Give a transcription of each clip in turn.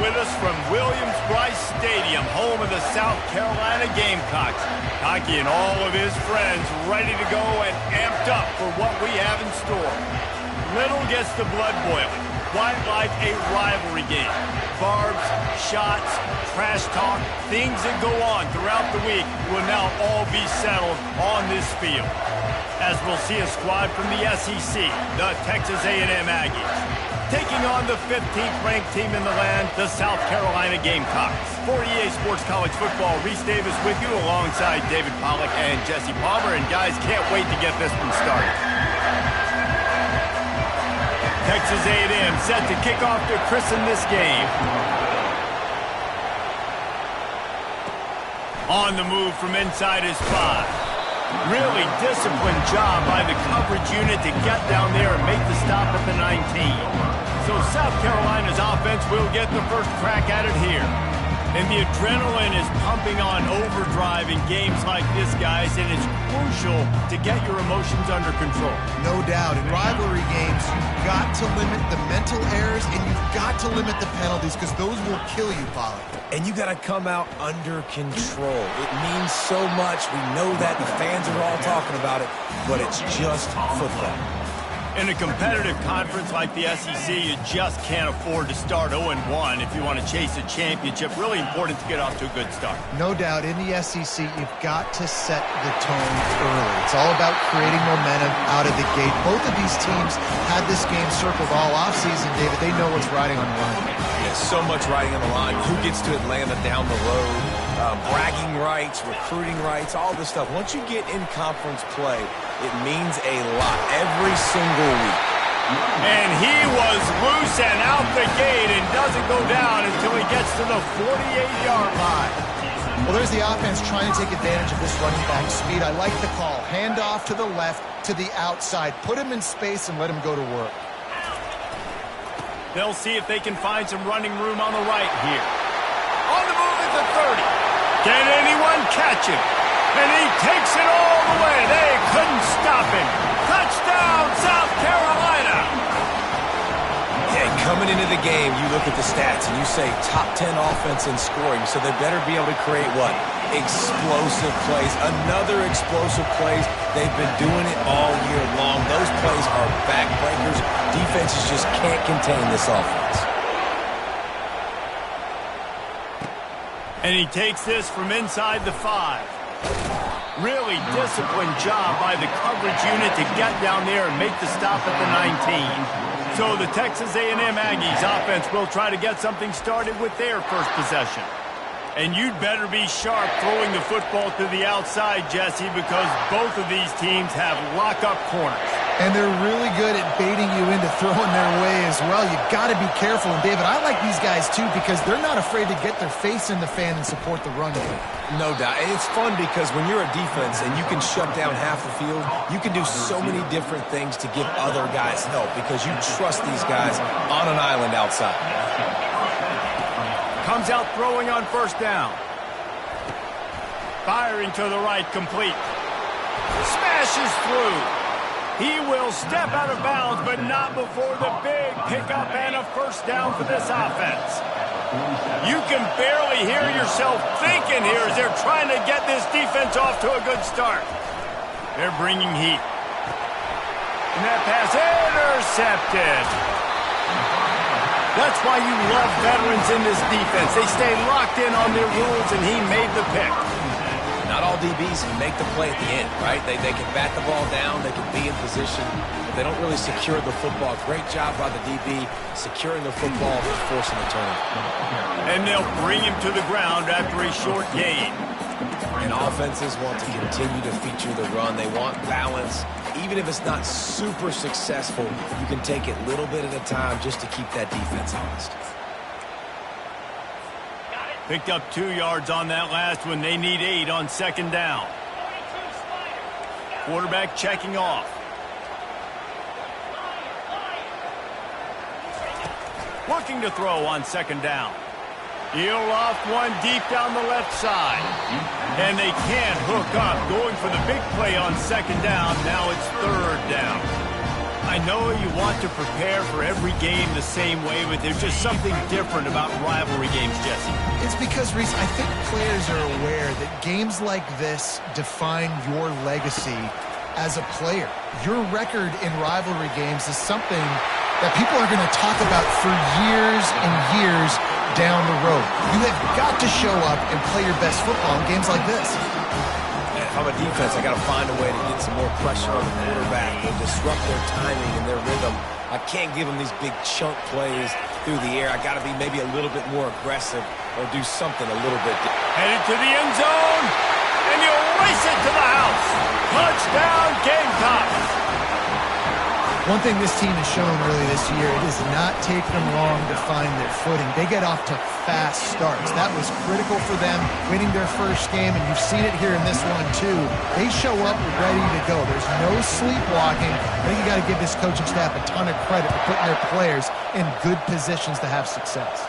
with us from Williams-Brice Stadium, home of the South Carolina Gamecocks. Hockey and all of his friends ready to go and amped up for what we have in store. Little gets the blood boiling, quite like a rivalry game. Barbs, shots, trash talk, things that go on throughout the week will now all be settled on this field. As we'll see a squad from the SEC, the Texas A&M Aggies, taking on the 15th ranked team in the land, the South Carolina Gamecocks. For EA Sports College Football, Reese Davis with you alongside David Pollack and Jesse Palmer. And guys, can't wait to get this one started. Texas A&M set to kick off to christen this game. On the move from inside his 5. Really disciplined job by the coverage unit to get down there and make the stop at the 19. So South Carolina's offense will get the first crack at it here. And the adrenaline is pumping on overdrive in games like this, guys, and it's crucial to get your emotions under control. No doubt. In rivalry games, you've got to limit the mental errors and you've got to limit the penalties because those will kill you, Pollack. And you got to come out under control. It means so much. We know that. The fans are all talking about it, but it's just football. In a competitive conference like the SEC, you just can't afford to start 0-1 if you want to chase a championship. Really important to get off to a good start. No doubt. In the SEC, you've got to set the tone early. It's all about creating momentum out of the gate. Both of these teams had this game circled all offseason, David. They know what's riding on the line. Yeah, so much riding on the line. Who gets to Atlanta down the road? Bragging rights, recruiting rights, all this stuff. Once you get in conference play, it means a lot every single week. And he was loose and out the gate and doesn't go down until he gets to the 48-yard line. Well, there's the offense trying to take advantage of this running back speed. I like the call. Hand off to the left, to the outside. Put him in space and let him go to work. They'll see if they can find some running room on the right here. On the move at the 30. Can anyone catch him? And he takes it all the way. They couldn't stop him. Touchdown, South Carolina. Yeah, coming into the game, you look at the stats and you say top 10 offense in scoring, so they better be able to create what? Explosive plays. Another explosive plays. They've been doing it all year long. Those plays are backbreakers. Defenses just can't contain this offense. And he takes this from inside the 5. Really disciplined job by the coverage unit to get down there and make the stop at the 19. So the Texas A&M Aggies offense will try to get something started with their first possession. And you'd better be sharp throwing the football to the outside, Jesse, because both of these teams have lock-up corners. And they're really good at baiting you into throwing their way as well. You've got to be careful. And, David, I like these guys, too, because they're not afraid to get their face in the fan and support the run game. No doubt. And it's fun because when you're a defense and you can shut down half the field, you can do so many different things to give other guys help because you trust these guys on an island outside. Comes out throwing on first down. Firing to the right, complete. Smashes through. He will step out of bounds, but not before the big pickup and a first down for this offense. You can barely hear yourself thinking here as they're trying to get this defense off to a good start. They're bringing heat. And that pass intercepted. That's why you love veterans in this defense. They stay locked in on their rules, and he made the pick. Not all DBs can make the play at the end, right? They can bat the ball down, they can be in position, but they don't really secure the football. Great job by the DB securing the football and forcing the turnover. And they'll bring him to the ground after a short gain. And offenses want to continue to feature the run. They want balance. Even if it's not super successful, you can take it little bit at a time just to keep that defense honest. Picked up 2 yards on that last one. They need 8 on second down. Quarterback checking off. Looking to throw on second down. He'll loft one deep down the left side. And they can't hook up. Going for the big play on second down. Now it's third down. I know you want to prepare for every game the same way, but there's just something different about rivalry games, Jesse. It's because, Reese, I think players are aware that games like this define your legacy as a player. Your record in rivalry games is something that people are going to talk about for years and years down the road. You have got to show up and play your best football in games like this. If I'm a defense, I got to find a way to get some more pressure on the quarterback and disrupt their timing and their rhythm. I can't give them these big chunk plays through the air. I got to be maybe a little bit more aggressive or do something a little bit different. Headed to the end zone, and he'll race it to the house. Touchdown, Gamecocks. One thing this team has shown early this year, it does not take them long to find their footing. They get off to fast starts. That was critical for them, winning their first game, and you've seen it here in this one too. They show up ready to go. There's no sleepwalking. I think you got to give this coaching staff a ton of credit for putting their players in good positions to have success.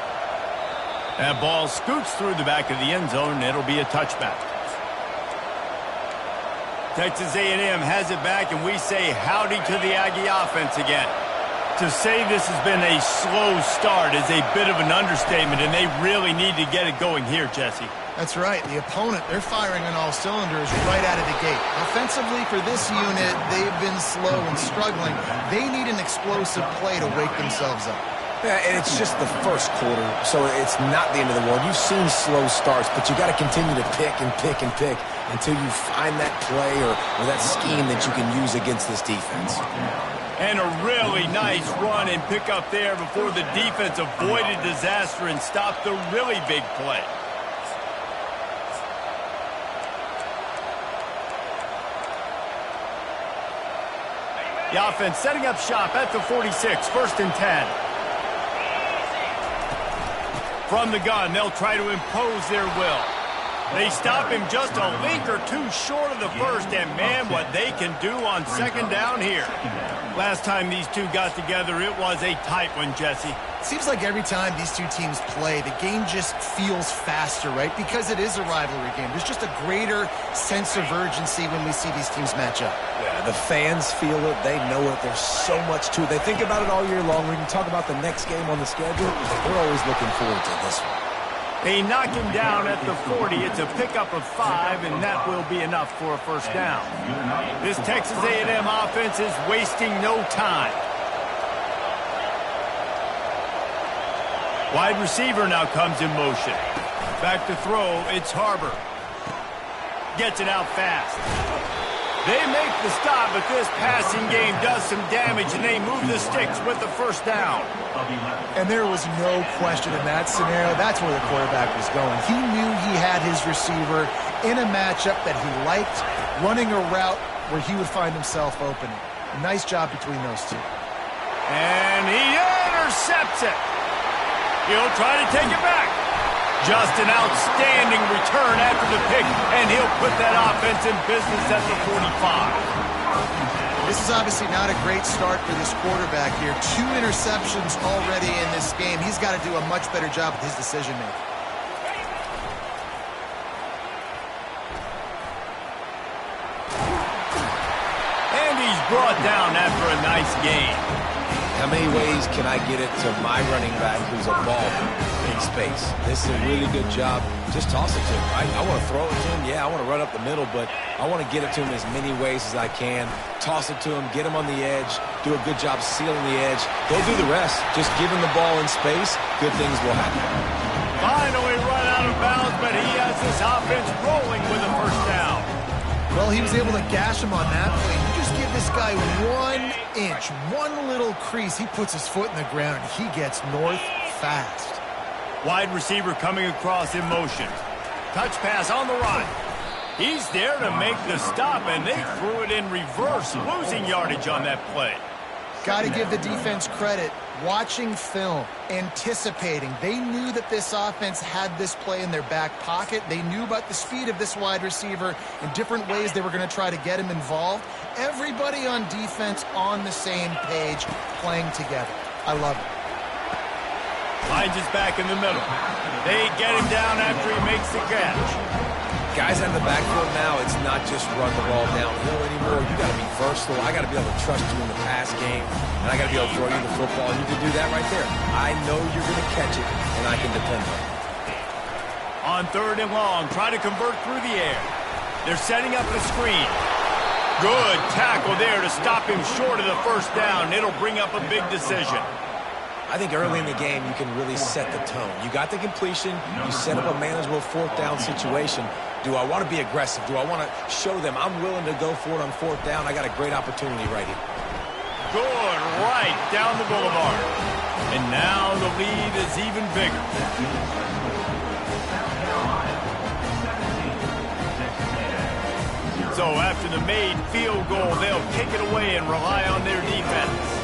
That ball scoots through the back of the end zone, and it'll be a touchback. Texas A&M has it back, and we say howdy to the Aggie offense again. To say this has been a slow start is a bit of an understatement, and they really need to get it going here, Jesse. That's right. The opponent, they're firing on all cylinders right out of the gate. Offensively, for this unit, they've been slow and struggling. They need an explosive play to wake themselves up. Yeah, and it's just the first quarter, so it's not the end of the world. You've seen slow starts, but you got to continue to pick and pick and pick until you find that play or that scheme that you can use against this defense. And a really nice run and pick up there before the defense avoided disaster and stopped the really big play. The offense setting up shop at the 46, 1st and 10. From the gun, they'll try to impose their will. They stop him just a link or two short of the first, and man, what they can do on 2nd down here. Last time these two got together, it was a tight one, Jesse. Seems like every time these two teams play, the game just feels faster, right? Because it is a rivalry game. There's just a greater sense of urgency when we see these teams match up. Yeah, the fans feel it. They know it. There's so much to it. They think about it all year long. We can talk about the next game on the schedule. They're always looking forward to this one. They knock him down at the 40. It's a pickup of 5, and that will be enough for a 1st down. This Texas A&M offense is wasting no time. Wide receiver now comes in motion. Back to throw, it's Harbor. Gets it out fast. They make the stop, but this passing game does some damage, and they move the sticks with the 1st down. And there was no question in that scenario. That's where the quarterback was going. He knew he had his receiver in a matchup that he liked, running a route where he would find himself open. Nice job between those two. And he intercepts it. He'll try to take it back. Just an outstanding return after the pick, and he'll put that offense in business at the 45. This is obviously not a great start for this quarterback here. 2 interceptions already in this game. He's got to do a much better job with his decision-making. And he's brought down after a nice game. How many ways can I get it to my running back who's a baller in space? This is a really good job. Just toss it to him, right? I want to throw it to him. Yeah, I want to run up the middle, but I want to get it to him as many ways as I can. Toss it to him, get him on the edge, do a good job sealing the edge. They'll do the rest. Just give him the ball in space. Good things will happen. Finally run out of bounds, but he has this offense rolling with a 1st down. Well, he was able to gash him on that play. You just give this guy 1 inch, one little crease. He puts his foot in the ground, and he gets north fast. Wide receiver coming across in motion. Touch pass on the run. He's there to make the stop, and they threw it in reverse, losing yardage on that play. Got to give the defense credit. Watching film, anticipating. They knew that this offense had this play in their back pocket. They knew about the speed of this wide receiver and different ways they were going to try to get him involved. Everybody on defense on the same page, playing together. I love it. Hines is back in the middle. They get him down after he makes the catch. Guys on the backfield now, it's not just run the ball downhill anymore. You got to be versatile. I got to be able to trust you in the pass game, and I got to be able to throw you the football. And you can do that right there. I know you're going to catch it, and I can depend on it. On 3rd and long, try to convert through the air. They're setting up the screen. Good tackle there to stop him short of the first down. It'll bring up a big decision. I think early in the game, you can really set the tone. You got the completion. You set up a manageable 4th down situation. Do I want to be aggressive? Do I want to show them I'm willing to go for it on 4th down? I got a great opportunity right here. Good, right down the boulevard. And now the lead is even bigger. So after the made field goal, they'll kick it away and rely on their defense.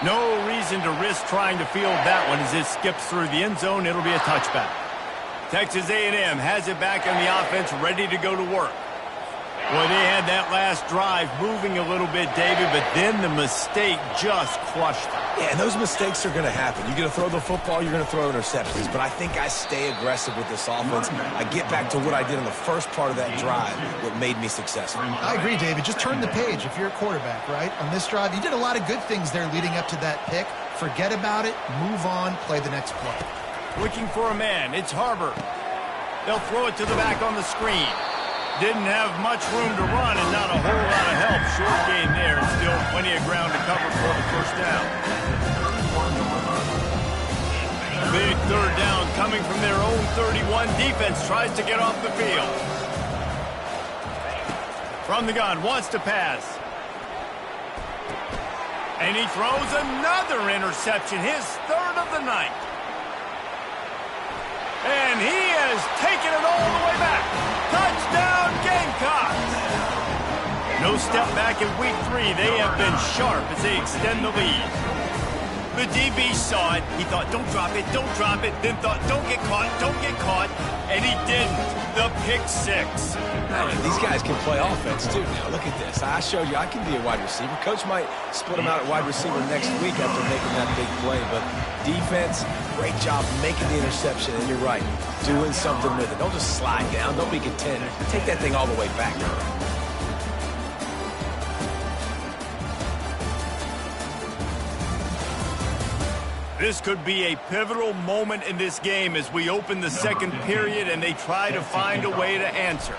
No reason to risk trying to field that one as it skips through the end zone. It'll be a touchback. Texas A&M has it back on the offense, ready to go to work. Well, they had that last drive moving a little bit, David, but then the mistake just crushed them. Yeah, and those mistakes are going to happen. You're going to throw the football, you're going to throw interceptions. But I think I stay aggressive with this offense. I get back to what I did in the first part of that drive, what made me successful. I agree, David. Just turn the page if you're a quarterback, right? On this drive, you did a lot of good things there leading up to that pick. Forget about it, move on, play the next play. Looking for a man. It's Harbor. They'll throw it to the back on the screen. Didn't have much room to run and not a whole lot of help. Short gain there and still plenty of ground to cover for the first down. Big 3rd down coming from their own 31. Defense tries to get off the field. From the gun, wants to pass. And he throws another interception, his 3rd of the night. And he has taken it all the way back. Touchdown, Gamecocks! No step back in week 3. They have been sharp as they extend the lead. The DB saw it. He thought, don't drop it, don't drop it. Then thought, don't get caught, don't get caught. And he didn't. The pick 6. These guys can play offense, too. Now, look at this. I showed you I can be a wide receiver. Coach might split him out at wide receiver next week after making that big play. But defense, great job making the interception. And you're right, doing something with it. Don't just slide down. Don't be content. Take that thing all the way back. This could be a pivotal moment in this game as we open the 2nd period and they try to find a way to answer.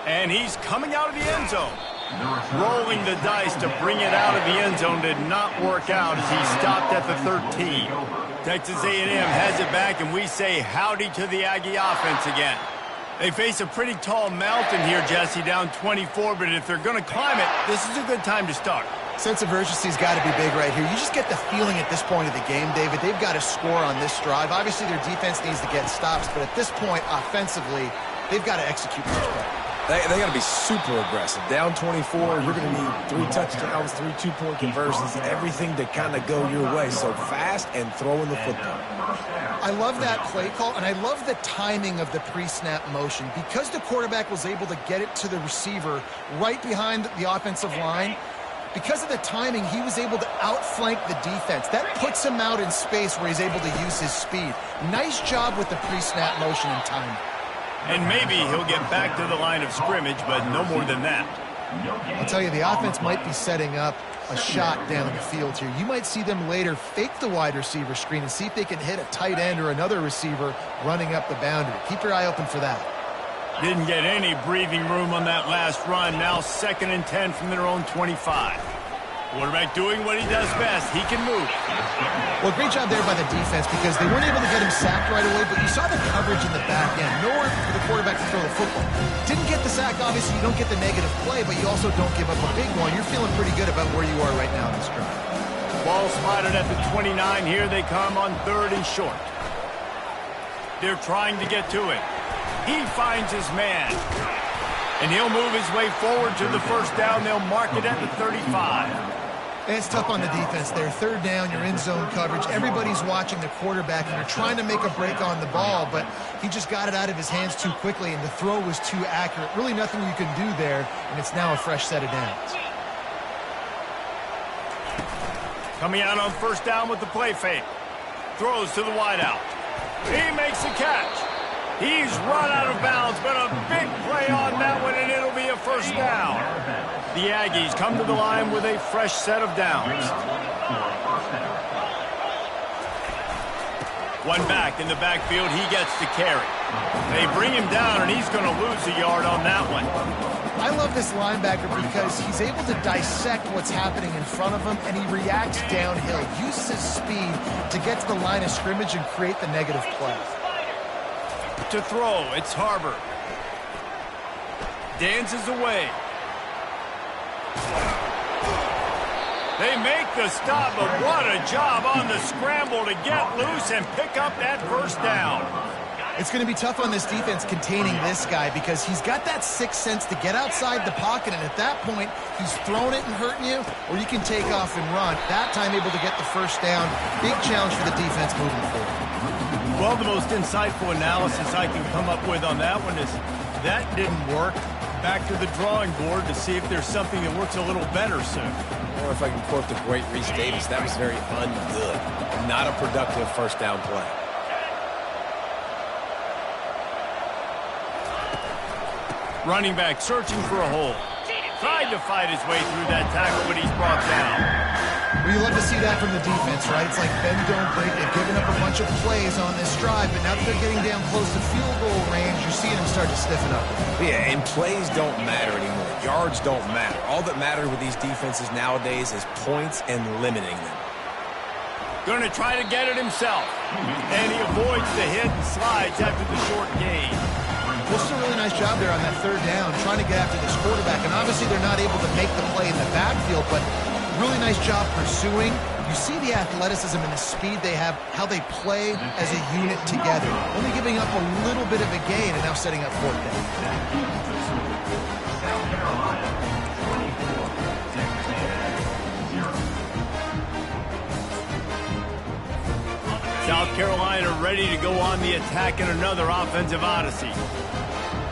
And he's coming out of the end zone. Rolling the dice to bring it out of the end zone did not work out as he stopped at the 13. Texas A&M has it back, and we say howdy to the Aggie offense again. They face a pretty tall mountain here, Jesse, down 24, but if they're going to climb it, this is a good time to start. Sense of urgency's got to be big right here. You just get the feeling at this point of the game, David, they've got to score on this drive. Obviously, their defense needs to get stops, but at this point, offensively, they've got to execute much better. They got to be super aggressive. Down 24, you're going to need 3 touchdowns, 3 two-point conversions, everything to kind of go your way. So fast and throwing the football. I love that play call, and I love the timing of the pre-snap motion. Because the quarterback was able to get it to the receiver right behind the offensive line, because of the timing, he was able to outflank the defense. That puts him out in space where he's able to use his speed. Nice job with the pre-snap motion and timing. And maybe he'll get back to the line of scrimmage, but no more than that. I'll tell you, the offense might be setting up a shot down the field here. You might see them later fake the wide receiver screen and see if they can hit a tight end or another receiver running up the boundary. Keep your eye open for that. Didn't get any breathing room on that last run. Now 2nd and 10 from their own 25. Quarterback doing what he does best. He can move. Well, great job there by the defense because they weren't able to get him sacked right away, but you saw the coverage in the back end. Nowhere for the quarterback to throw the football. Didn't get the sack, obviously. You don't get the negative play, but you also don't give up a big one. You're feeling pretty good about where you are right now in this drive. Ball spotted at the 29. Here they come on 3rd and short. They're trying to get to it. He finds his man. And he'll move his way forward to the first down. They'll mark it at the 35. It's tough on the defense there. Third down, you're in zone coverage. Everybody's watching the quarterback, and you're trying to make a break on the ball, but he just got it out of his hands too quickly, and the throw was too accurate. Really nothing you can do there, and it's now a fresh set of downs. Coming out on first down with the play fake. Throws to the wideout. He makes the catch. He's run out of bounds, but a big play on that one, and it'll be a first down. The Aggies come to the line with a fresh set of downs. One back in the backfield, he gets the carry. They bring him down, and he's going to lose a yard on that one. I love this linebacker because he's able to dissect what's happening in front of him, and he reacts downhill, uses his speed to get to the line of scrimmage and create the negative play. To throw, it's Harbor. Dances away. They make the stop, but what a job on the scramble to get loose and pick up that first down. It's going to be tough on this defense containing this guy because he's got that sixth sense to get outside the pocket, and at that point, he's throwing it and hurting you, or you can take off and run. That time able to get the first down. Big challenge for the defense moving forward. Well, the most insightful analysis I can come up with on that one is that didn't work. Back to the drawing board to see if there's something that works a little better soon. Or if I can quote the great Reese Davis, that was very ungood. Not a productive first down play. Running back searching for a hole. Tried to fight his way through that tackle, but he's brought down. Well, you love to see that from the defense, right? It's like bend, don't break. They've given up a bunch of plays on this drive, but now that they're getting down close to field goal range, you're seeing them start to stiffen up. Yeah, and plays don't matter anymore. Yards don't matter. All that matters with these defenses nowadays is points and limiting them. Going to try to get it himself. And he avoids the hit and slides after the short gain. This is a really nice job there on that third down, trying to get after this quarterback. And obviously they're not able to make the play in the backfield, but really nice job pursuing. You see the athleticism and the speed they have, how they play as a unit together. Only giving up a little bit of a gain and now setting up fourth down. South Carolina ready to go on the attack in another offensive odyssey.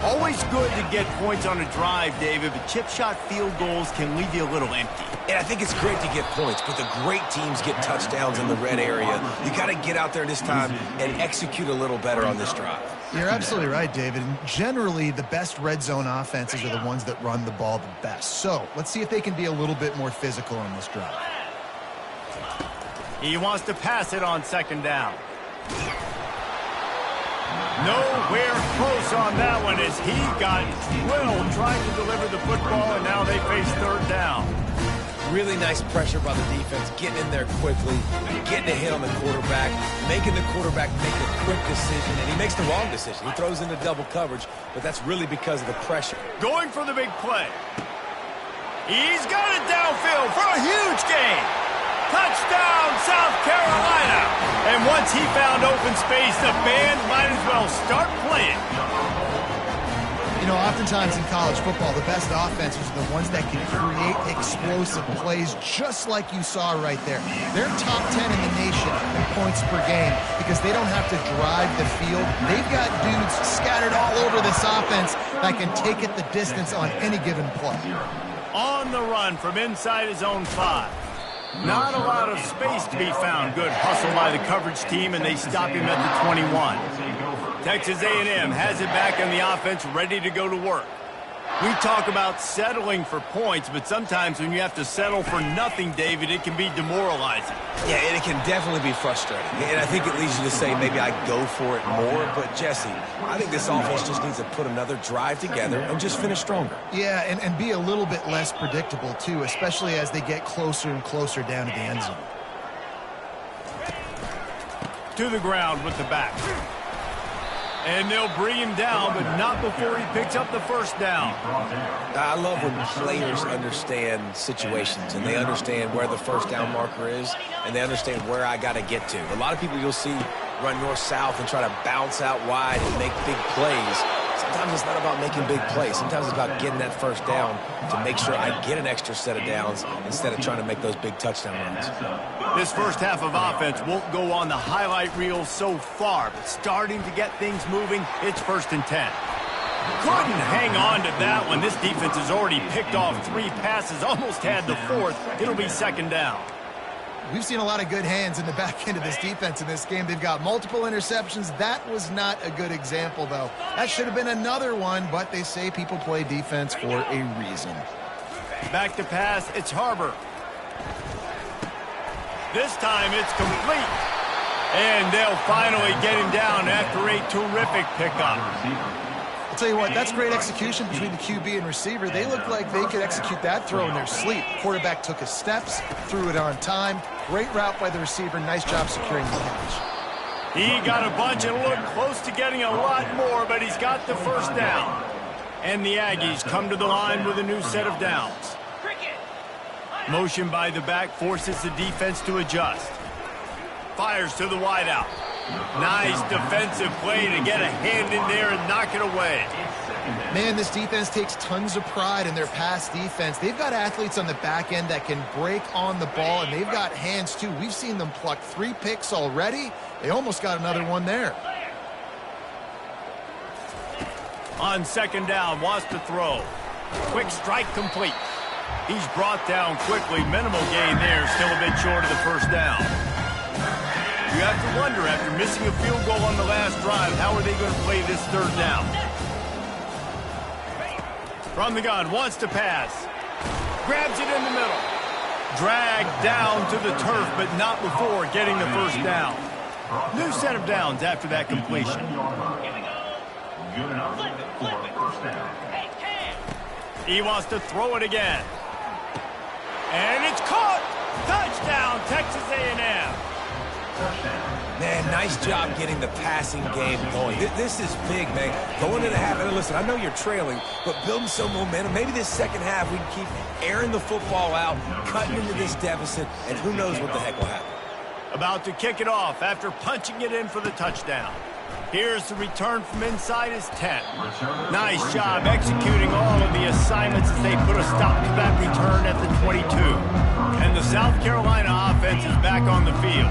Always good to get points on a drive, David, but chip shot field goals can leave you a little empty. And I think it's great to get points, but the great teams get touchdowns in the red area. You got to get out there this time and execute a little better on this drive. You're absolutely right, David. And generally, the best red zone offenses are the ones that run the ball the best. So let's see if they can be a little bit more physical on this drive. He wants to pass it on second down. Nowhere close on that one as he got drilled trying to deliver the football, and now they face third down. Really nice pressure by the defense, getting in there quickly, getting a hit on the quarterback, making the quarterback make a quick decision, and he makes the wrong decision. He throws into double coverage, but that's really because of the pressure. Going for the big play. He's got it downfield for a huge gain. Touchdown, South Carolina. And once he found open space, the band might as well start playing. You know, oftentimes in college football, the best offenses are the ones that can create explosive plays just like you saw right there. They're top 10 in the nation in points per game because they don't have to drive the field. They've got dudes scattered all over this offense that can take it the distance on any given play. On the run from inside his own 5. Not a lot of space to be found. Good hustle by the coverage team, and they stop him at the 21. Texas A&M has it back on the offense, ready to go to work. We talk about settling for points, but sometimes when you have to settle for nothing, David, it can be demoralizing. Yeah, and it can definitely be frustrating. And I think it leads you to say maybe I go for it more. But, Jesse, I think this offense just needs to put another drive together and just finish stronger. Yeah, and be a little bit less predictable, too, especially as they get closer and closer down to the end zone. To the ground with the back. And they'll bring him down, but not before he picks up the first down. I love when players understand situations and they understand where the first down marker is and they understand where I got to get to. A lot of people you'll see run north-south and try to bounce out wide and make big plays. Sometimes sometimes it's not about making big plays. Sometimes it's about getting that first down to make sure I get an extra set of downs instead of trying to make those big touchdown runs. This first half of offense won't go on the highlight reel so far, but starting to get things moving, it's 1st and 10. Couldn't hang on to that one. This defense has already picked off 3 passes, almost had the 4th. It'll be 2nd down. We've seen a lot of good hands in the back end of this defense in this game. They've got multiple interceptions. That was not a good example, though. That should have been another one, but they say people play defense for a reason. Back to pass, it's Harbor. This time it's complete. And they'll finally get him down after a terrific pickup. I'll tell you what, that's great execution between the QB and receiver. They looked like they could execute that throw in their sleep. Quarterback took his steps, threw it on time. Great route by the receiver. Nice job securing the catch. He got a bunch and looked close to getting a lot more, but he's got the 1st down. And the Aggies come to the line with a new set of downs. Motion by the back forces the defense to adjust. Fires to the wideout. Nice defensive play to get a hand in there and knock it away. Man, this defense takes tons of pride in their pass defense. They've got athletes on the back end that can break on the ball, and they've got hands, too. We've seen them pluck 3 picks already. They almost got another one there. On 2nd down, wants to throw. Quick strike complete. He's brought down quickly. Minimal gain there, still a bit short of the 1st down. You have to wonder, after missing a field goal on the last drive, how are they going to play this 3rd down? From the gun, wants to pass. Grabs it in the middle. Dragged down to the turf, but not before getting the 1st down. New set of downs after that completion. He wants to throw it again. And it's caught! Touchdown, Texas A&M. Man, nice job getting the passing game going. This is big, man. Going into the half, and listen, I know you're trailing, but building some momentum. Maybe this 2nd half we can keep airing the football out, cutting into this deficit, and who knows what the heck will happen. About to kick it off after punching it in for the touchdown. Here's the return from inside his 10. Nice job executing all of the assignments as they put a stop to that return at the 22. And the South Carolina offense is back on the field.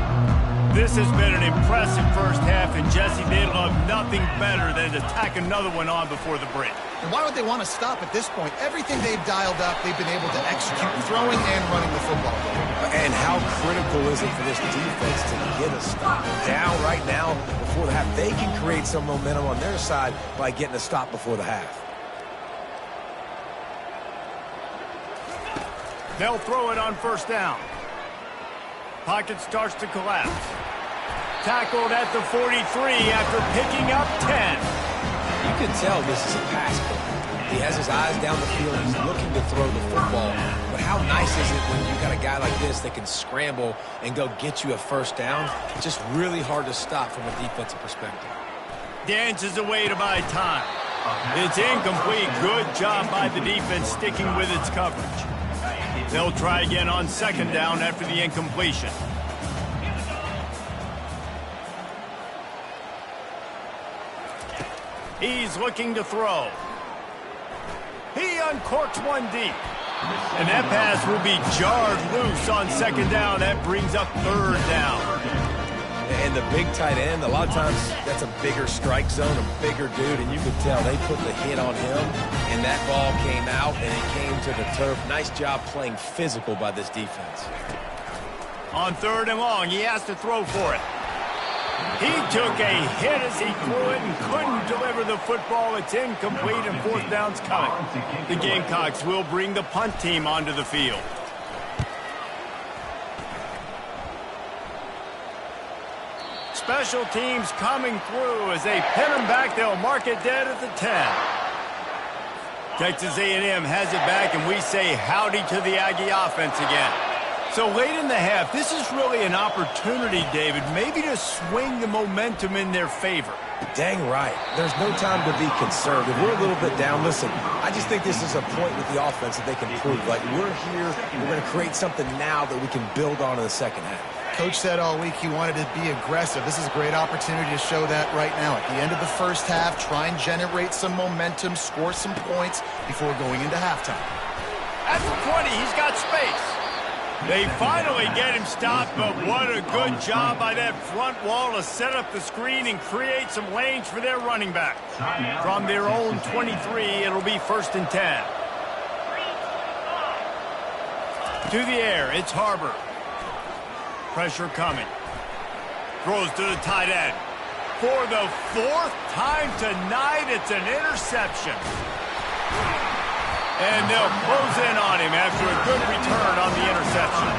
This has been an impressive first half, and Jesse, they love nothing better than to tack another one on before the break. And why would they want to stop at this point? Everything they've dialed up, they've been able to execute throwing and running the football. And how critical is it for this defense to get a stop down right now before the half? They can create some momentum on their side by getting a stop before the half. They'll throw it on 1st down. Pocket starts to collapse. Tackled at the 43 after picking up 10. You can tell this is a pass play. He has his eyes down the field. He's looking to throw the football. But how nice is it when you got a guy like this that can scramble and go get you a 1st down? It's just really hard to stop from a defensive perspective. Dances away to buy time. It's incomplete. Good job by the defense sticking with its coverage. They'll try again on 2nd down after the incompletion. He's looking to throw. He uncorks one deep. And that pass will be jarred loose on 2nd down. That brings up 3rd down. And the big tight end, a lot of times that's a bigger strike zone, a bigger dude, and you could tell they put the hit on him, and that ball came out, and it came to the turf. Nice job playing physical by this defense. On 3rd and long, he has to throw for it. He took a hit as he threw it and couldn't deliver the football. It's incomplete, and 4th down's coming. The Gamecocks will bring the punt team onto the field. Special teams coming through as they pin them back. They'll mark it dead at the 10. Texas A&M has it back, and we say howdy to the Aggie offense again. So late in the half, this is really an opportunity, David, maybe to swing the momentum in their favor. Dang right. There's no time to be conservative. We're a little bit down. Listen, I just think this is a point with the offense that they can prove. Like, we're here, we're going to create something now that we can build on in the 2nd half. Coach said all week he wanted to be aggressive. This is a great opportunity to show that right now. At the end of the first half, try and generate some momentum, score some points before going into halftime. At the 20, he's got space. They finally get him stopped, but what a good job by that front wall to set up the screen and create some lanes for their running back. From their own 23, it'll be 1st and 10. To the air, it's Harbor. Pressure coming. Throws to the tight end. For the 4th time tonight, it's an interception. And they'll close in on him after a good return on the interception.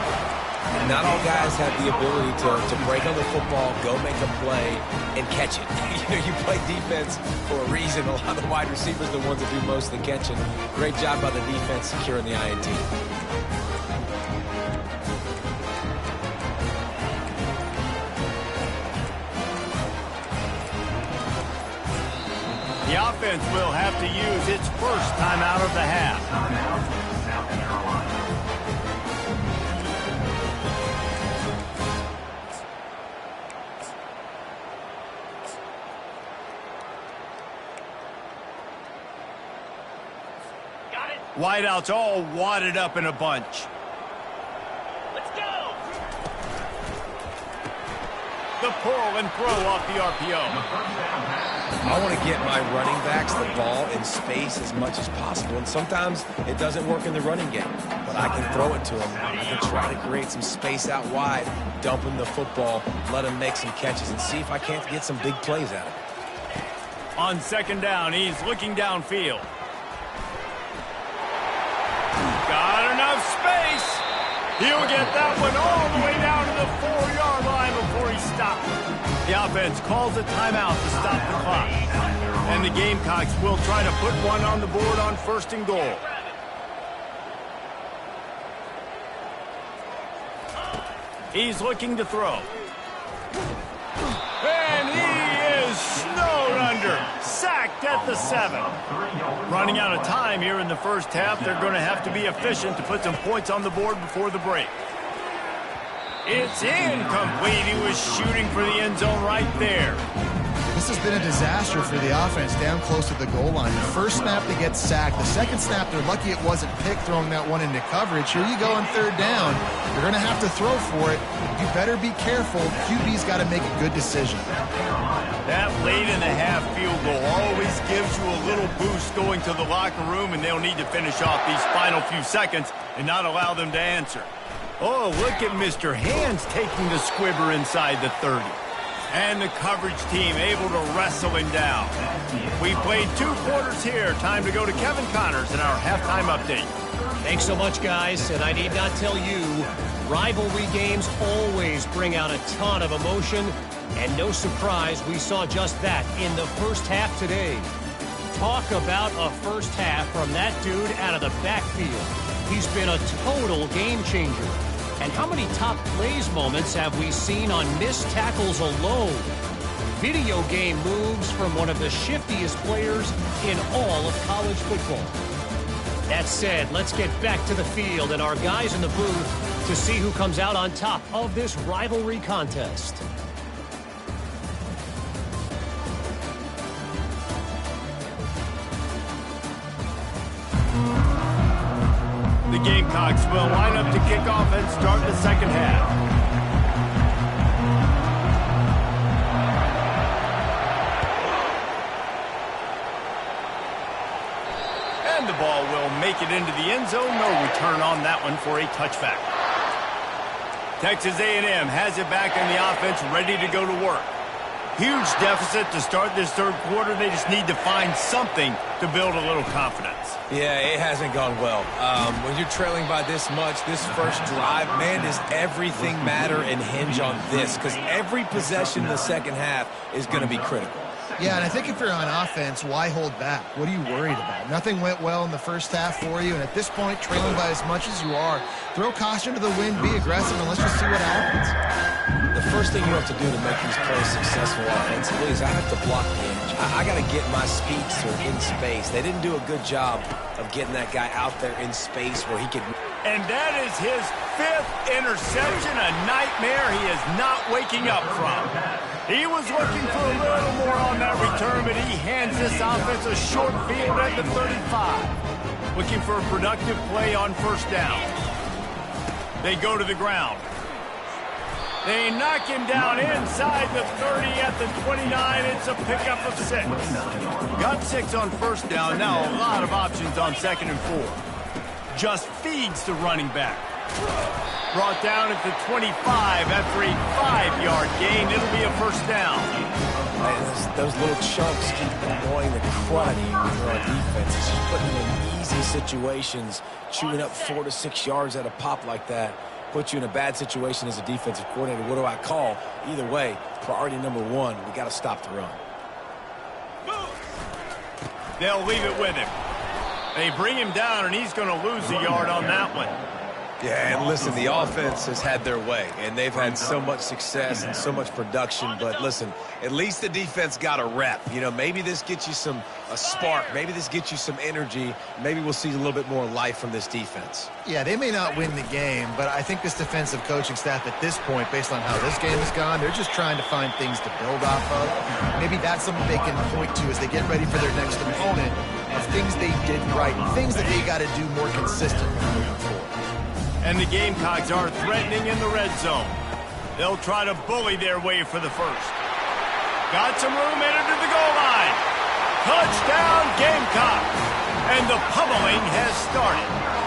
Not all guys have the ability to break on the football, go make a play, and catch it. You play defense for a reason. A lot of the wide receivers are the ones that do most of the catching. Great job by the defense securing the INT. The offense will have to use its first timeout of the half. Wideouts all wadded up in a bunch. Let's go! The pull and throw off the RPO. I want to get my running backs the ball in space as much as possible, and sometimes it doesn't work in the running game, but I can throw it to them. I can try to create some space out wide, dump him the football, let him make some catches, and see if I can't get some big plays out of it. On 2nd down, he's looking downfield. Got enough space. He'll get that one all the way down to the 4-yard line before he stops. The offense calls a timeout to stop the clock. And the Gamecocks will try to put one on the board on 1st and goal. He's looking to throw. And he is snowed under. Sacked at the 7. Running out of time here in the first half. They're going to have to be efficient to put some points on the board before the break. It's incomplete. He was shooting for the end zone right there. This has been a disaster for the offense down close to the goal line. The first snap, they get sacked. The second snap, they're lucky it wasn't picked throwing that one into coverage. Here you go on 3rd down. You're going to have to throw for it. You better be careful. QB's got to make a good decision. That late in the half field goal always gives you a little boost going to the locker room, and they'll need to finish off these final few seconds and not allow them to answer. Oh, look at Mr. Hands taking the squibber inside the 30. And the coverage team able to wrestle him down. We played 2 quarters here. Time to go to Kevin Connors in our halftime update. Thanks so much, guys. And I need not tell you, rivalry games always bring out a ton of emotion. And no surprise, we saw just that in the first half today. Talk about a first half from that dude out of the backfield. He's been a total game changer. And how many top plays moments have we seen on missed tackles alone? Video game moves from one of the shiftiest players in all of college football. That said, let's get back to the field and our guys in the booth to see who comes out on top of this rivalry contest. The Gamecocks will line up to kick off and start the second half. And the ball will make it into the end zone. No return on that one for a touchback. Texas A&M has it back in the offense, ready to go to work. Huge deficit to start this 3rd quarter. They just need to find something to build a little confidence. Yeah, it hasn't gone well. When you're trailing by this much, this first drive, man, does everything matter and hinge on this? Because every possession in the second half is going to be critical. Yeah, and I think if you're on offense, why hold back? What are you worried about? Nothing went well in the first half for you, and at this point, trailing by as much as you are, throw caution to the wind, be aggressive, and let's just see what happens. The first thing you have to do to make these plays successful offensively is I have to block the edge. I got to get my speedster in space. They didn't do a good job of getting that guy out there in space where he could. And that is his fifth interception, a nightmare he is not waking up from. He was looking for a little more on that return, but he hands this offense a short field at the 35. Looking for a productive play on first down. They go to the ground. They knock him down inside the 30 at the 29. It's a pickup of 6. Got 6 on first down. Now a lot of options on 2nd and 4. Just feeds the running back. Brought down at the 25 after a 5-yard gain. It'll be a first down. Man, those little chunks keep annoying the crud out of our defense. It's just putting them in easy situations, chewing up 4 to 6 yards at a pop like that. Put you in a bad situation as a defensive coordinator. What do I call? Either way, priority number 1, we got to stop the run. They'll leave it with him. They bring him down, and he's going to lose a yard on that one. Yeah, and listen, the offense has had their way, and they've had so much success and so much production. But listen, at least the defense got a rep. You know, maybe this gets you a spark. Maybe this gets you some energy. Maybe we'll see a little bit more life from this defense. Yeah, they may not win the game, but I think this defensive coaching staff at this point, based on how this game has gone, they're just trying to find things to build off of. Maybe that's something they can point to as they get ready for their next opponent of things they did right, things that they got to do more consistently moving forward. And the Gamecocks are threatening in the red zone. They'll try to bully their way for the first. Got some room, headed to the goal line. Touchdown, Gamecocks! And the pummeling has started.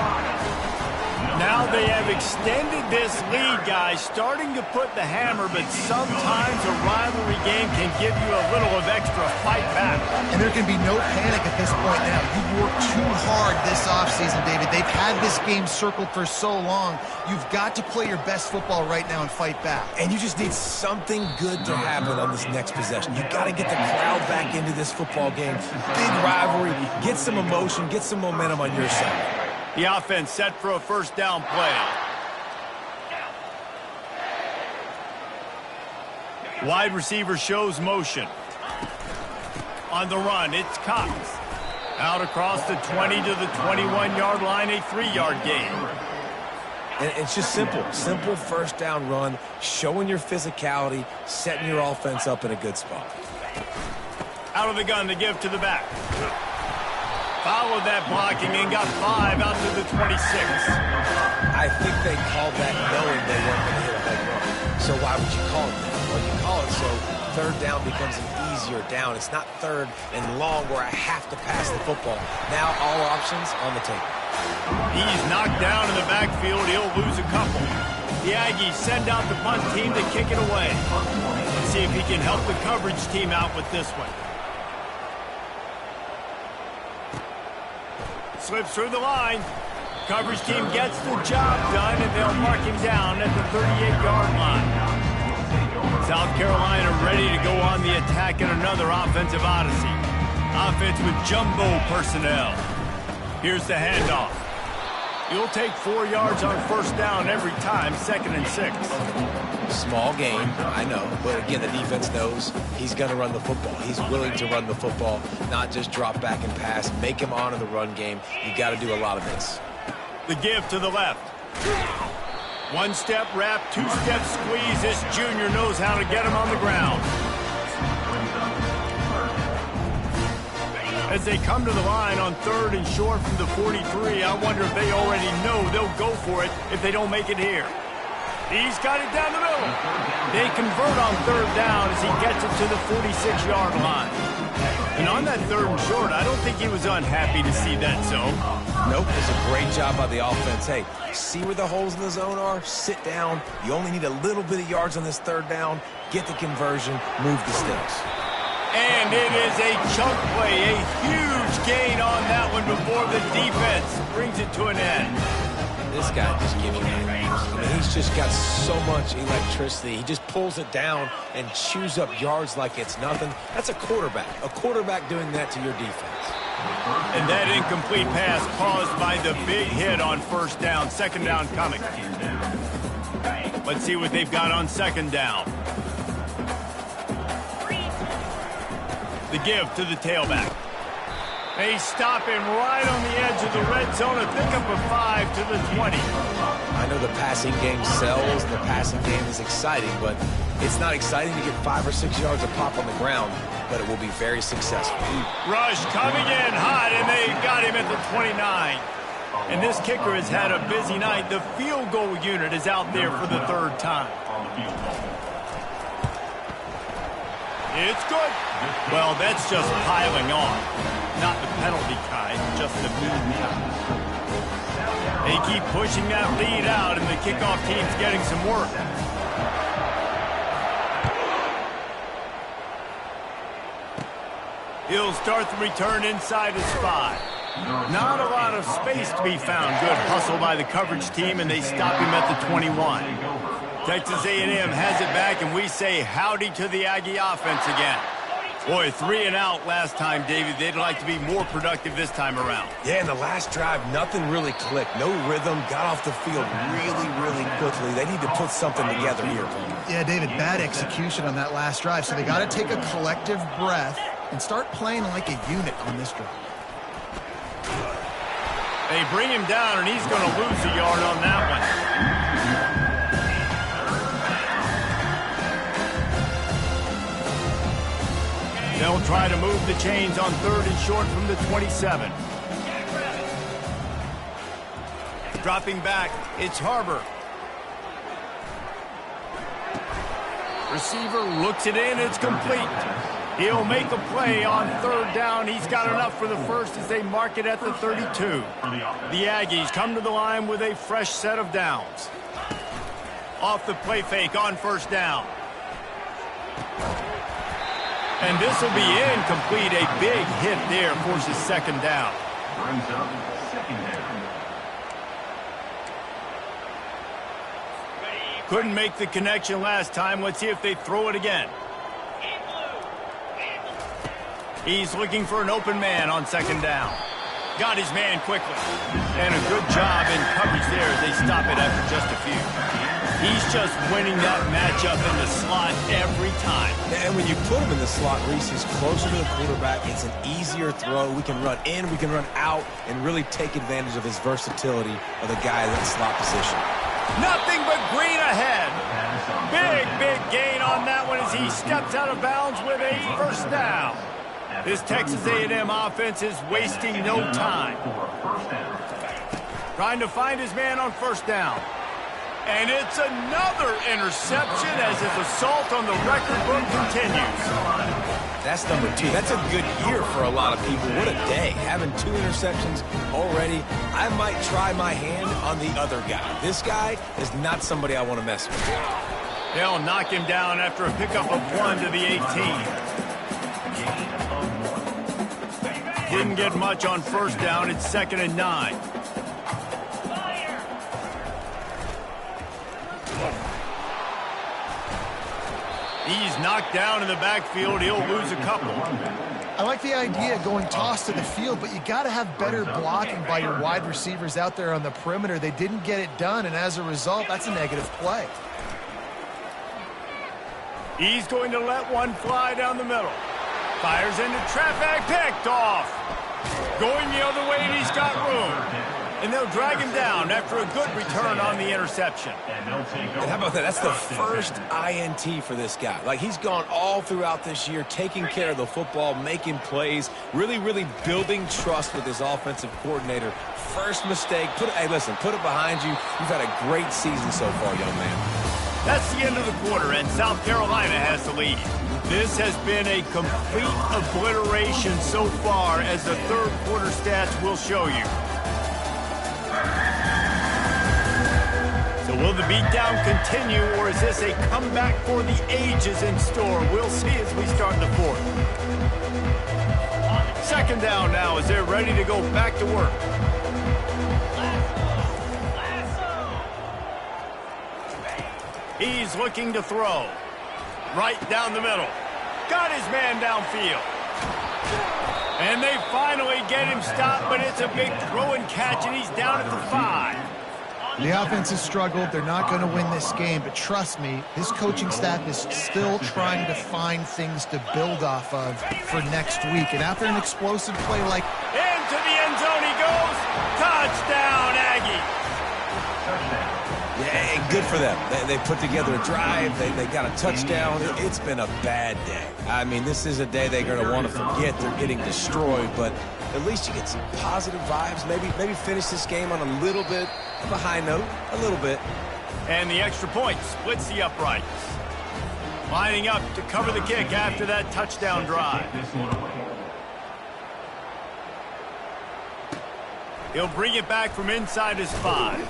Now they have extended this lead, guys, starting to put the hammer, but sometimes a rivalry game can give you a little of extra fight back. And there can be no panic at this point now. You've worked too hard this offseason, David. They've had this game circled for so long. You've got to play your best football right now and fight back. And you just need something good to happen on this next possession. You got to get the crowd back into this football game. Big rivalry. Get some emotion. Get some momentum on your side. The offense set for a first down play. Wide receiver shows motion. On the run, it's Cox. Out across the 20 to the 21-yard line, a 3-yard gain. And it's just simple. Simple first down run, showing your physicality, setting your offense up in a good spot. Out of the gun to give to the back. Followed that blocking and got 5 out to the 26. I think they called that knowing they weren't going to hit a home run. So why would you call it that? Well, you call it so third down becomes an easier down. It's not third and long where I have to pass the football. Now all options on the table. He's knocked down in the backfield. He'll lose a couple. The Aggies send out the punt team to kick it away. Let's see if he can help the coverage team out with this one. Slips through the line. Coverage team gets the job done, and they'll mark him down at the 38-yard line. South Carolina ready to go on the attack in another offensive odyssey. Offense with jumbo personnel. Here's the handoff. You'll take 4 yards on first down every time, 2nd and 6. Small gain, I know. But again, the defense knows he's going to run the football. He's willing to run the football, not just drop back and pass. Make him honor the run game. You got to do a lot of this. The give to the left. 1-step wrap, 2-step squeeze. This junior knows how to get him on the ground. As they come to the line on 3rd and short from the 43, I wonder if they already know they'll go for it if they don't make it here. He's got it down the middle. They convert on 3rd down as he gets it to the 46-yard line. And on that 3rd and short, I don't think he was unhappy to see that zone. Nope, it's a great job by the offense. Hey, see where the holes in the zone are? Sit down. You only need a little bit of yards on this 3rd down. Get the conversion. Move the sticks. And it is a chunk play, a huge gain on that one before the defense brings it to an end. This guy just gives you I mean, he's just got so much electricity. He just pulls it down and chews up yards like it's nothing. That's a quarterback. A quarterback doing that to your defense. And that incomplete pass caused by the big hit on first down. 2nd down coming. Let's see what they've got on 2nd down. The give to the tailback. They stop him right on the edge of the red zone and pick up a 5 to the 20. I know the passing game sells, and the passing game is exciting, but it's not exciting to get 5 or 6 yards of pop on the ground, but it will be very successful. Rush coming in hot, and they got him at the 29. And this kicker has had a busy night. The field goal unit is out there for the third time. It's good. Well, that's just piling on. Not the penalty kind, just the mean kind. They keep pushing that lead out, and the kickoff team's getting some work. He'll start the return inside his 5. Not a lot of space to be found. Good hustle by the coverage team, and they stop him at the 21. Texas A&M has it back, and we say howdy to the Aggie offense again. Boy, 3 and out last time, David. They'd like to be more productive this time around. Yeah, in the last drive, nothing really clicked. No rhythm, got off the field really quickly. They need to put something together here. Yeah, David, bad execution on that last drive, so they got to take a collective breath and start playing like a unit on this drive. They bring him down, and he's going to lose a yard on that one. They'll try to move the chains on 3rd and short from the 27. Dropping back, it's Harbor. Receiver looks it in, it's complete. He'll make a play on 3rd down. He's got enough for the first as they mark it at the 32. The Aggies come to the line with a fresh set of downs. Off the play fake on 1st down. And this will be incomplete. A big hit there forces 2nd down. Brings up 2nd down. Couldn't make the connection last time. Let's see if they throw it again. He's looking for an open man on 2nd down. Got his man quickly. And a good job in coverage there as they stop it after just a few. He's just winning that matchup in the slot every time. And when you put him in the slot, Reese, he's closer to the quarterback. It's an easier throw. We can run in, we can run out, and really take advantage of his versatility of the guy in that slot position. Nothing but green ahead. Big gain on that one as he steps out of bounds with a 1st down. This Texas A&M offense is wasting no time. Trying to find his man on 1st down. And it's another interception as his assault on the record book continues. That's number 2. That's a good year for a lot of people. What a day. Having 2 interceptions already. I might try my hand on the other guy. This guy is not somebody I want to mess with. They'll knock him down after a pickup of 1 to the 18. Didn't get much on 1st down. It's 2nd and 9. He's knocked down in the backfield. He'll lose a couple. I like the idea of going toss to the field, but you got to have better blocking by your wide receivers out there on the perimeter. They didn't get it done, and as a result, that's a negative play. He's going to let one fly down the middle. Fires into traffic, picked off. Going the other way, and he's got room. And they'll drag him down after a good return on the interception. And how about that? That's the first INT for this guy. Like, he's gone all throughout this year, taking care of the football, making plays, really building trust with his offensive coordinator. First mistake. Hey, listen, put it behind you. You've had a great season so far, young man. That's the end of the quarter, and South Carolina has the lead. This has been a complete obliteration so far, as the 3rd quarter stats will show you. So will the beatdown continue, or is this a comeback for the ages in store? We'll see as we start the 4th. 2nd down now as they're ready to go back to work. He's looking to throw. Right down the middle. Got his man downfield. And they finally get him stopped, but it's a big throw and catch, and he's down at the 5. The offense has struggled. They're not going to win this game, but trust me, this coaching staff is still trying to find things to build off of for next week. And after an explosive play like... Into the end zone he goes. Touchdown, Aggie. Yeah, and good for them. They put together a drive. They got a touchdown. It's been a bad day. I mean, this is a day they're going to want to forget. They're getting destroyed, but at least you get some positive vibes. Maybe finish this game on a little bit of a high note, a little bit. And the extra point splits the uprights. Lining up to cover the kick after that touchdown drive. He'll bring it back from inside his 5.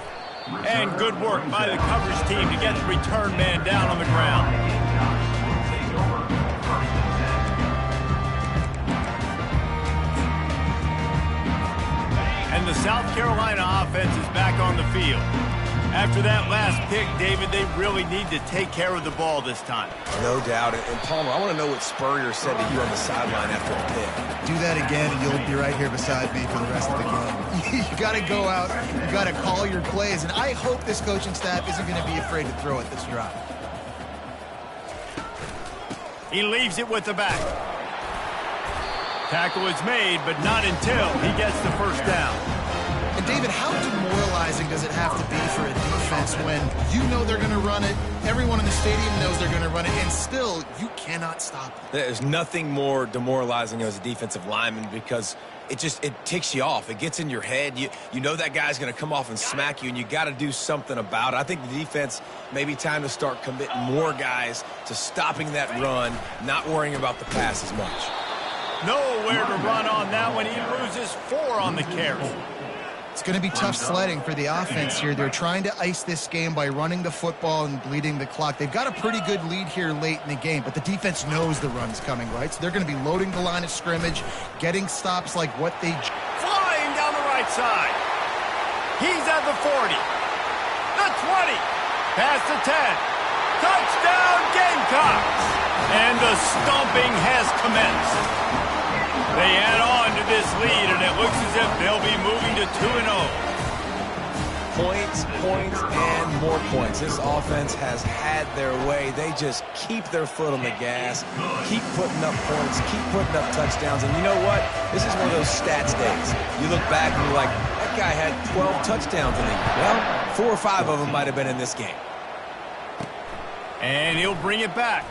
And good work by the coverage team to get the return man down on the ground. And the South Carolina offense is back on the field. After that last pick, David, they really need to take care of the ball this time. No doubt. And Palmer, I want to know what Spurrier said to you on the sideline after the pick. Do that again, and you'll be right here beside me for the rest of the game. You got to go out. You got to call your plays, and I hope this coaching staff isn't going to be afraid to throw it this drive. He leaves it with the back. Tackle is made, but not until he gets the first down. And David, how demoralizing does it have to be for a defense when you know they're going to run it, everyone in the stadium knows they're going to run it, and still you cannot stop it? There's nothing more demoralizing as a defensive lineman because it ticks you off. It gets in your head. You know that guy's going to come off and smack you, and you got to do something about it. I think the defense may be time to start committing more guys to stopping that run, not worrying about the pass as much. Nowhere to run on that one. He loses 4 on the carry. It's going to be tough sledding for the offense here. They're trying to ice this game by running the football and bleeding the clock. They've got a pretty good lead here late in the game, but the defense knows the run's coming, right? So they're going to be loading the line of scrimmage, getting stops like what they... Flying down the right side. He's at the 40. The 20. Past the 10. Touchdown, Gamecocks. And the stomping has commenced. They add on to this lead, and it looks as if they'll be moving to 2-0. Points, and more points. This offense has had their way. They just keep their foot on the gas, keep putting up points, keep putting up touchdowns. And you know what? This is one of those stats days. You look back and you're like, that guy had 12 touchdowns in the year. Well, 4 or 5 of them might have been in this game. And he'll bring it back.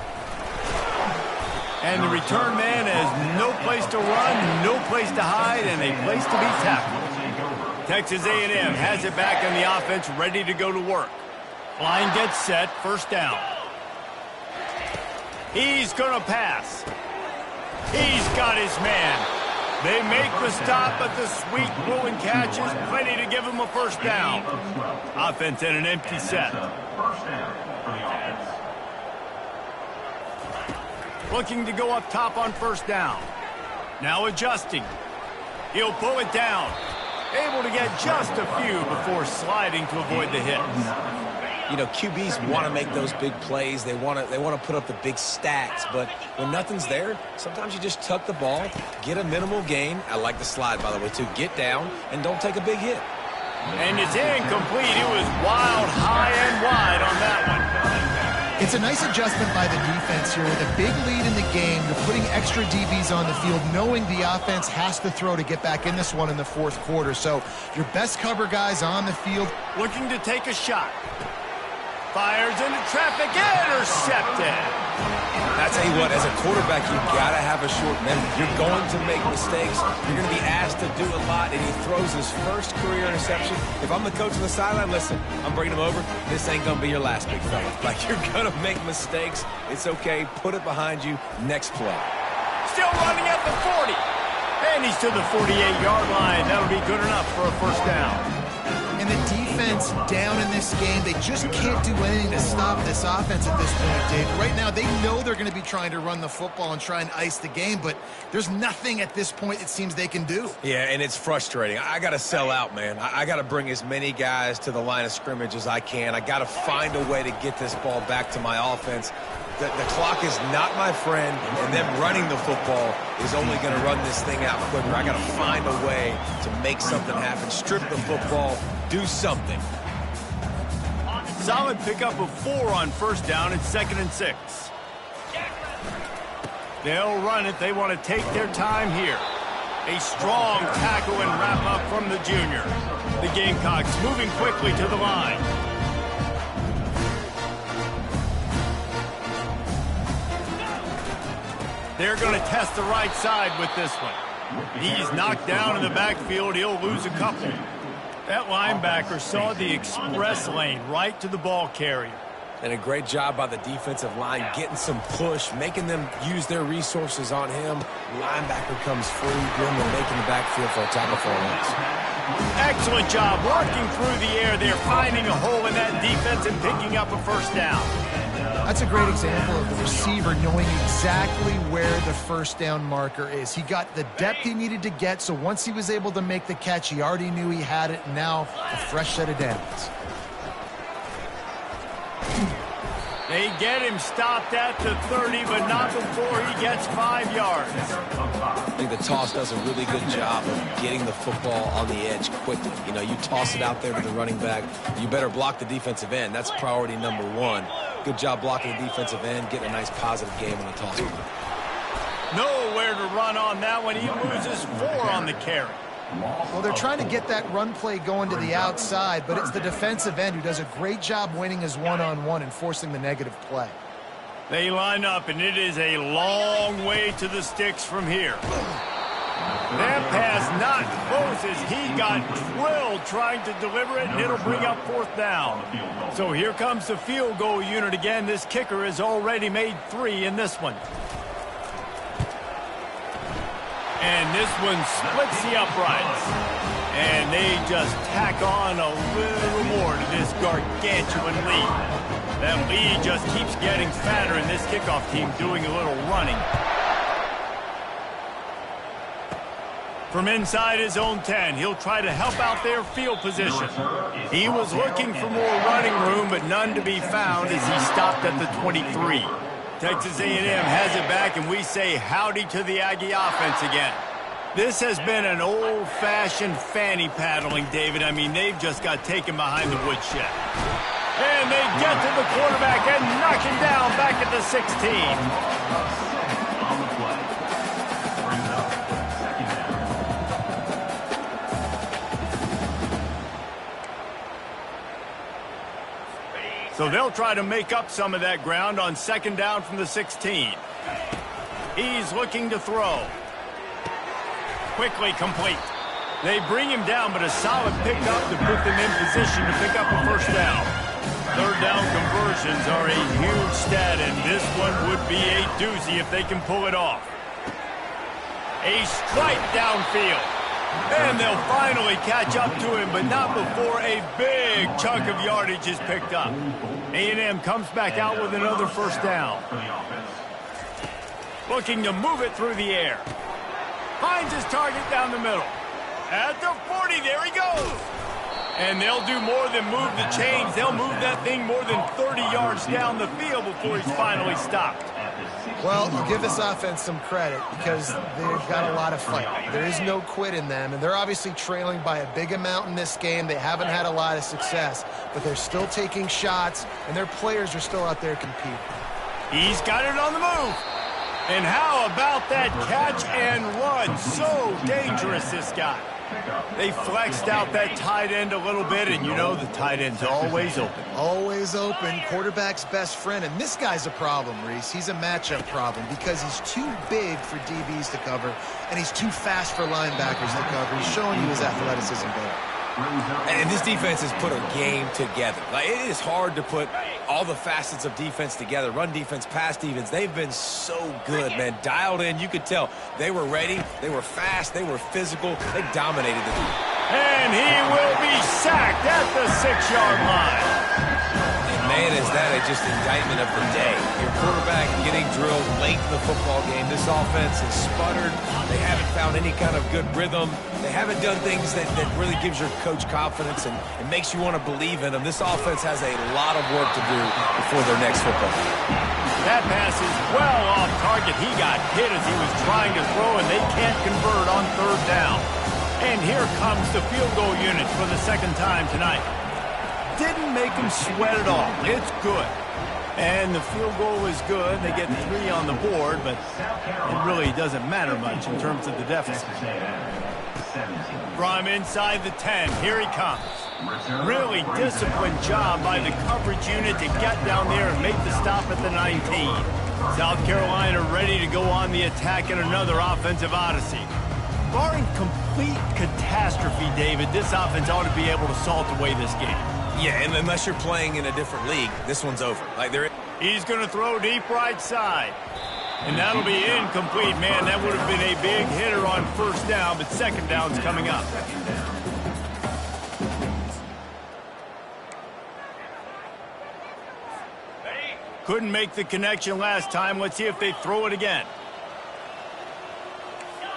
And the return man has no place to run, no place to hide, and a place to be tackled. Texas A&M has it back on the offense, ready to go to work. Line gets set, first down. He's going to pass. He's got his man. They make the stop, but the sweet throw and catch is plenty to give him a first down. Offense in an empty set. First down for the offense. Looking to go up top on first down. Now adjusting. He'll pull it down. Able to get just a few before sliding to avoid the hit. You know, QBs want to make those big plays. They want to put up the big stats. But when nothing's there, sometimes you just tuck the ball, get a minimal gain. I like the slide, by the way, too. Get down and don't take a big hit. And it's incomplete. It was wild, high and wide on that one. It's a nice adjustment by the defense here. With a big lead in the game, you're putting extra DBs on the field, knowing the offense has to throw to get back in this one in the fourth quarter. So your best cover guys on the field. Looking to take a shot. Fires into traffic, intercepted. I tell you what, as a quarterback, you've got to have a short memory. You're going to make mistakes. You're going to be asked to do a lot, and he throws his first career interception. If I'm the coach on the sideline, listen, I'm bringing him over. This ain't going to be your last, big fella. Like, you're going to make mistakes. It's okay. Put it behind you. Next play. Still running at the 40. And he's to the 48-yard line. That'll be good enough for a first down. And the defense down in this game, they just can't do anything to stop this offense at this point, Dave. Right now, they know they're going to be trying to run the football and try and ice the game, but there's nothing at this point it seems they can do. Yeah, and it's frustrating. I got to sell out, man. I got to bring as many guys to the line of scrimmage as I can. I got to find a way to get this ball back to my offense. The clock is not my friend, and them running the football is only going to run this thing out quicker. I got to find a way to make something happen, strip the football, do something. Solid pickup of 4 on first down and 2nd and 6. They'll run it. They want to take their time here. A strong tackle and wrap up from the junior. The Gamecocks moving quickly to the line. They're going to test the right side with this one. He's knocked down in the backfield. He'll lose a couple. That linebacker saw the express lane right to the ball carrier. And a great job by the defensive line getting some push, making them use their resources on him. Linebacker comes free, giving them making the backfield for a tackle for a loss. Excellent job working through the air. They're finding a hole in that defense and picking up a first down. That's a great example of the receiver knowing exactly where the first down marker is. He got the depth he needed to get, so once he was able to make the catch, he already knew he had it. Now, a fresh set of downs. They get him stopped at the 30, but not before he gets 5 yards. I think the toss does a really good job of getting the football on the edge quickly. You know, you toss it out there to the running back, you better block the defensive end. That's priority number 1. Good job blocking the defensive end, getting a nice positive game on the toss. Nowhere to run on that one. He loses 4 on the carry. Well, they're trying to get that run play going to the outside, but it's the defensive end who does a great job winning his one-on-one and forcing the negative play. They line up, and it is a long way to the sticks from here. That pass not close as he got drilled trying to deliver it, and it'll bring up 4th down. So here comes the field goal unit again. This kicker has already made 3 in this one. And this one splits the uprights. And they just tack on a little more to this gargantuan lead. That lead just keeps getting fatter, and this kickoff team doing a little running. From inside his own 10, he'll try to help out their field position. He was looking for more running room, but none to be found as he stopped at the 23. Texas A&M has it back, and we say howdy to the Aggie offense again. This has been an old-fashioned fanny paddling, David. I mean, they've just got taken behind the woodshed. And they get to the quarterback and knock him down back at the 16. On the play. Brings up 2nd down. So they'll try to make up some of that ground on 2nd down from the 16. He's looking to throw. Quickly complete. They bring him down, but a solid pickup to put them in position to pick up a first down. 3rd down conversions are a huge stat, and this one would be a doozy if they can pull it off. A strike downfield. And they'll finally catch up to him, but not before a big chunk of yardage is picked up. A&M comes back out with another first down. Looking to move it through the air. Finds his target down the middle. At the 40, there he goes. And they'll do more than move the chains. They'll move that thing more than 30 yards down the field before he's finally stopped. Well, you give this offense some credit because they've got a lot of fight. There is no quit in them, and they're obviously trailing by a big amount in this game. They haven't had a lot of success, but they're still taking shots, and their players are still out there competing. He's got it on the move. And how about that catch and run? So dangerous, this guy. They flexed out that tight end a little bit, and you know the tight end's always open. Always open, quarterback's best friend. And this guy's a problem, Reese. He's a matchup problem because he's too big for DBs to cover, and he's too fast for linebackers to cover. He's showing you his athleticism there. And this defense has put a game together. Like, it is hard to put all the facets of defense together. Run defense, pass defense. They've been so good, man. Dialed in. You could tell they were ready. They were fast. They were physical. They dominated the team. And he will be sacked at the 6-yard line. And man, is that just indictment of the day. Your quarterback getting drilled late in the football game. This offense has sputtered. They haven't found any kind of good rhythm. They haven't done things that really gives your coach confidence and it makes you want to believe in them. This offense has a lot of work to do before their next football game. That pass is well off target. He got hit as he was trying to throw, and they can't convert on 3rd down. And here comes the field goal unit for the 2nd time tonight. didn't make them sweat at all. It's good. And the field goal is good. They get 3 on the board, but it really doesn't matter much in terms of the deficit. From inside the 10, here he comes. Really disciplined job by the coverage unit to get down there and make the stop at the 19. South Carolina ready to go on the attack in another offensive odyssey. Barring complete catastrophe, David, this offense ought to be able to salt away this game. Yeah, and unless you're playing in a different league, this one's over. He's going to throw deep right side. And that'll be incomplete. Man, that would have been a big hitter on first down, but second down's coming up. Couldn't make the connection last time. Let's see if they throw it again.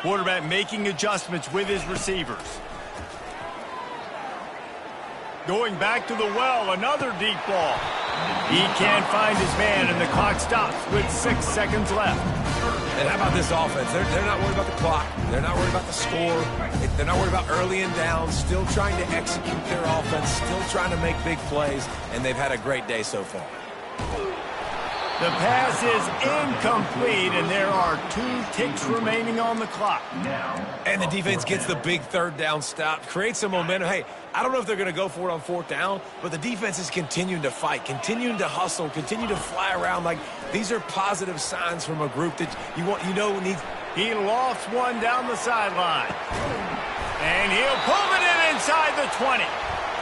Quarterback making adjustments with his receivers. Going back to the well, another deep ball. He can't find his man, and the clock stops with 6 seconds left. And how about this offense? They're not worried about the clock. They're not worried about the score. They're not worried about early and down. Still trying to execute their offense. Still trying to make big plays. And they've had a great day so far. The pass is incomplete, and there are 2 ticks remaining on the clock. And the defense gets the big third down stop, creates some momentum. Hey, I don't know if they're going to go for it on fourth down, but the defense is continuing to fight, continuing to hustle, continue to fly around. Like, these are positive signs from a group that needs. He lofts one down the sideline. And he'll pull it in inside the 20.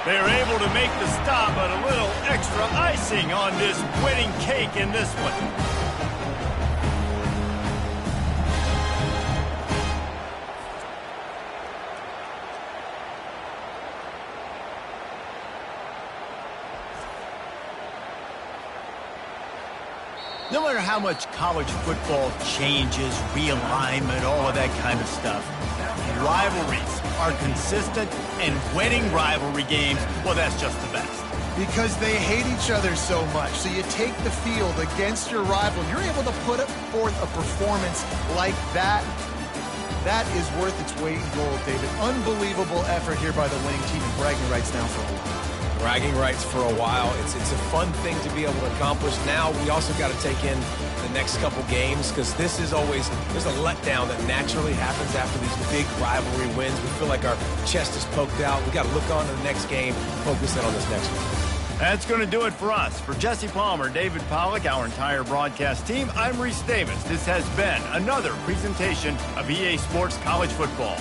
They're able to make the stop, but a little extra icing on this winning cake in this one. No matter how much college football changes, realignment, all of that kind of stuff, rivalries are consistent, and winning rivalry games, well, that's just the best. Because they hate each other so much. So you take the field against your rival, you're able to put forth a performance like that. That is worth its weight in gold, David. Unbelievable effort here by the winning team, and bragging rights now for a while. Bragging rights for a while. It's a fun thing to be able to accomplish. Now we also got to take in the next couple games, because this is always, there's a letdown that naturally happens after these big rivalry wins. We feel like our chest is poked out. We got to look on to the next game, focus in on this next one. That's going to do it for us. For Jesse Palmer, David Pollack, our entire broadcast team, I'm Reese Davis. This has been another presentation of EA Sports College Football.